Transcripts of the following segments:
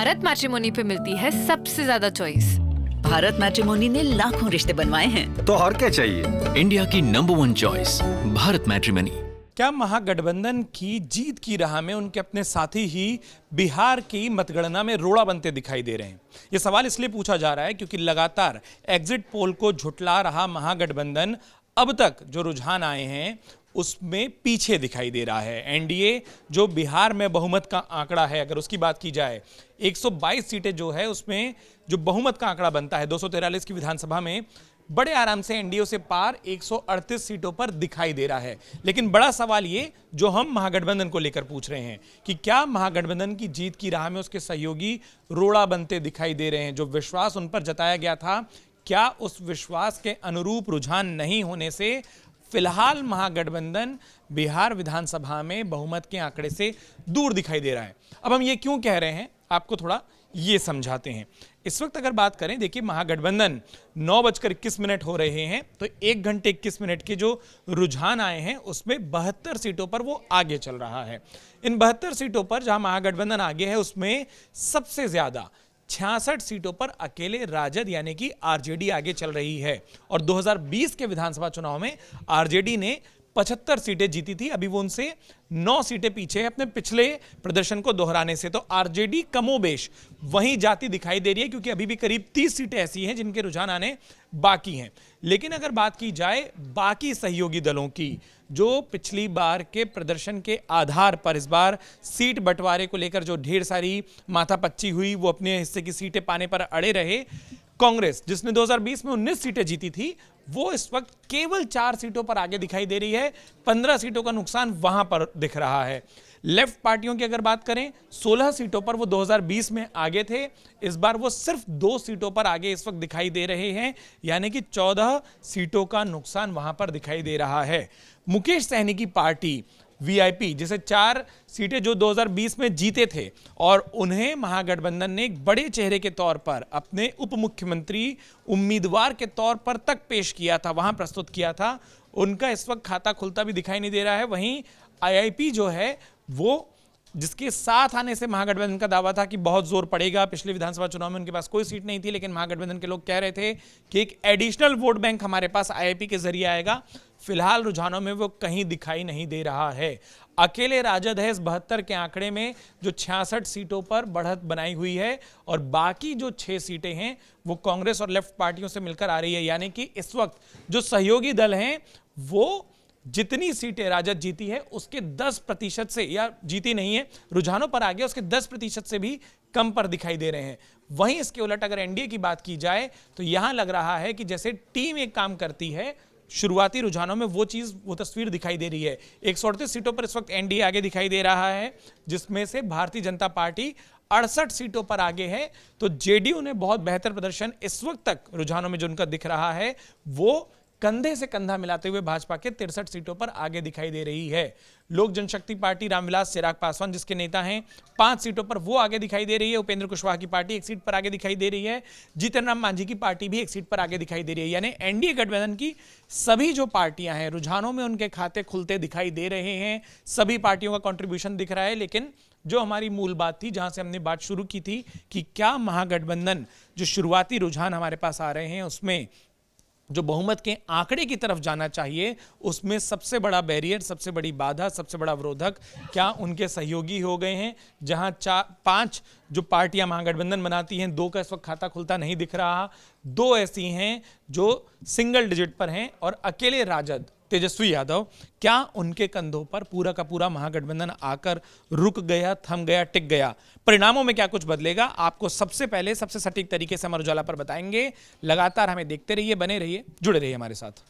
Bharat matrimony पे मिलती है सबसे ज्यादा चॉइस। भारत मैट्रिमोनी ने लाखों रिश्ते बनवाए हैं। तो और क्या चाहिए? इंडिया की नंबर 1 चॉइस भारत मैट्रिमोनी। क्या महागठबंधन की जीत की राह में उनके अपने साथी ही बिहार की मतगणना में रोड़ा बनते दिखाई दे रहे हैं? यह सवाल इसलिए पूछा जा रहा है क्योंकि लगातार एग्जिट पोल को झुठला रहा महागठबंधन अब तक जो रुझान आए हैं उसमें पीछे दिखाई दे रहा है। एनडीए जो बिहार में बहुमत का आंकड़ा है, अगर उसकी बात की जाए 122 सीटें जो है उसमें जो बहुमत का आंकड़ा बनता है 243 की विधानसभा में बड़े आराम से एनडीए से पार 138 सीटों पर दिखाई दे रहा है। लेकिन बड़ा सवाल ये जो हम महागठबंधन को लेकर पूछ रहे हैं कि क्या महागठबंधन की जीत की राह में उसके सहयोगी रोड़ा बनते दिखाई दे रहे हैं? जो विश्वास उन पर जताया गया था, क्या उस विश्वास के अनुरूप रुझान नहीं होने से फिलहाल महागठबंधन बिहार विधानसभा में बहुमत के आंकड़े से दूर दिखाई दे रहा है? अब हम ये क्यों कह रहे हैं आपको थोड़ा ये समझाते हैं। इस वक्त अगर बात करें, देखिए महागठबंधन 9:21 हो रहे हैं तो 1 घंटे 21 मिनट के जो रुझान आए हैं उसमें 72 सीटों पर वो आगे चल रहा है। इन 72 सीटों पर जहां महागठबंधन आगे है उसमें सबसे ज्यादा 66 सीटों पर अकेले राजद यानी कि आरजेडी आगे चल रही है। और 2020 के विधानसभा चुनाव में आरजेडी ने 75 सीटें जीती थी, अभी वो उनसे 9 सीटें पीछे है अपने पिछले प्रदर्शन को दोहराने से। तो आरजेडी कमोबेश वहीं जाती दिखाई दे रही है क्योंकि अभी भी करीब 30 सीटें ऐसी हैं जिनके रुझान आने बाकी हैं। लेकिन अगर बात की जाए बाकी सहयोगी दलों की, जो पिछली बार के प्रदर्शन के आधार पर इस बार सीट बंटवारे को लेकर जो ढेर सारी माथापच्ची हुई, वो अपने हिस्से की सीटें पाने पर अड़े रहे। कांग्रेस जिसने 2020 में 19 सीटें जीती थी वो इस वक्त केवल 4 सीटों पर आगे दिखाई दे रही है। 15 सीटों का नुकसान वहां पर दिख रहा है। लेफ्ट पार्टियों की अगर बात करें, 16 सीटों पर वो 2020 में आगे थे, इस बार वो सिर्फ 2 सीटों पर आगे इस वक्त दिखाई दे रहे हैं, यानी कि 14 सीटों का नुकसान वहां पर दिखाई दे रहा है। मुकेश सहनी की पार्टी वीआईपी जिसे 4 सीटें जो 2020 में जीते थे और उन्हें महागठबंधन ने एक बड़े चेहरे के तौर पर अपने उप मुख्यमंत्री उम्मीदवार के तौर पर तक पेश किया था, वहां प्रस्तुत किया था, उनका इस वक्त खाता खुलता भी दिखाई नहीं दे रहा है। वहीं आईआईपी जो है वो जिसके साथ आने से महागठबंधन का दावा था कि बहुत जोर पड़ेगा, पिछले विधानसभा चुनाव में उनके पास कोई सीट नहीं थी लेकिन महागठबंधन के लोग कह रहे थे कि एक एडिशनल वोट बैंक हमारे पास आईआईपी के जरिए आएगा। फिलहाल रुझानों में वो कहीं दिखाई नहीं दे रहा है। अकेले राजद है इस 72 के आंकड़े में जो 66 सीटों पर बढ़त बनाई हुई है और बाकी जो 6 सीटें हैं वो कांग्रेस और लेफ्ट पार्टियों से मिलकर आ रही है। यानी कि इस वक्त जो सहयोगी दल हैं वो जितनी सीटें राजद जीती है उसके 10% से, या जीती नहीं है रुझानों पर आगे, उसके 10% से भी कम पर दिखाई दे रहे हैं। वहीं इसके उलट अगर एनडीए की बात की जाए तो यहां लग रहा है कि जैसे टीम एक काम करती है, शुरुआती रुझानों में वो तस्वीर दिखाई दे रही है। 138 सीटों पर इस वक्त एनडीए आगे दिखाई दे रहा है, जिसमें से भारतीय जनता पार्टी 68 सीटों पर आगे है। तो जेडीयू ने बहुत बेहतर प्रदर्शन इस वक्त तक रुझानों में जो उनका दिख रहा है वो कंधे से कंधा मिलाते हुए भाजपा के 63 सीटों पर आगे दिखाई दे रही है। लोक जनशक्ति पार्टी रामविलास चिराग पासवान जिसके नेता हैं 5 सीटों पर वो आगे दिखाई दे रही है। उपेंद्र कुशवाहा की पार्टी 1 सीट पर आगे दिखाई दे रही है। जीतन राम मांझी की पार्टी भी 1 सीट पर आगे दिखाई दे रही है। यानी एनडीए गठबंधन की सभी जो पार्टियां हैं रुझानों में उनके खाते खुलते दिखाई दे रहे हैं, सभी पार्टियों का कॉन्ट्रीब्यूशन दिख रहा है। लेकिन जो हमारी मूल बात थी, जहां से हमने बात शुरू की थी कि क्या महागठबंधन जो शुरुआती रुझान हमारे पास आ रहे हैं उसमें जो बहुमत के आंकड़े की तरफ जाना चाहिए, उसमें सबसे बड़ा बैरियर, सबसे बड़ी बाधा, सबसे बड़ा अवरोधक क्या उनके सहयोगी हो गए हैं? जहां 5 जो पार्टियां महागठबंधन बनाती हैं, 2 का इस वक्त खाता खुलता नहीं दिख रहा, 2 ऐसी हैं जो सिंगल डिजिट पर हैं और अकेले राजद तेजस्वी यादव, क्या उनके कंधों पर पूरा का पूरा महागठबंधन आकर रुक गया, थम गया, टिक गया? परिणामों में क्या कुछ बदलेगा आपको सबसे पहले सबसे सटीक तरीके से अमर उजाला पर बताएंगे। लगातार हमें देखते रहिए, बने रहिए, जुड़े रहिए हमारे साथ।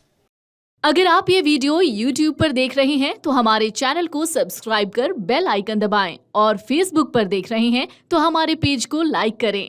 अगर आप ये वीडियो YouTube पर देख रहे हैं तो हमारे चैनल को सब्सक्राइब कर बेल आइकन दबाएं और Facebook पर देख रहे हैं तो हमारे पेज को लाइक करें।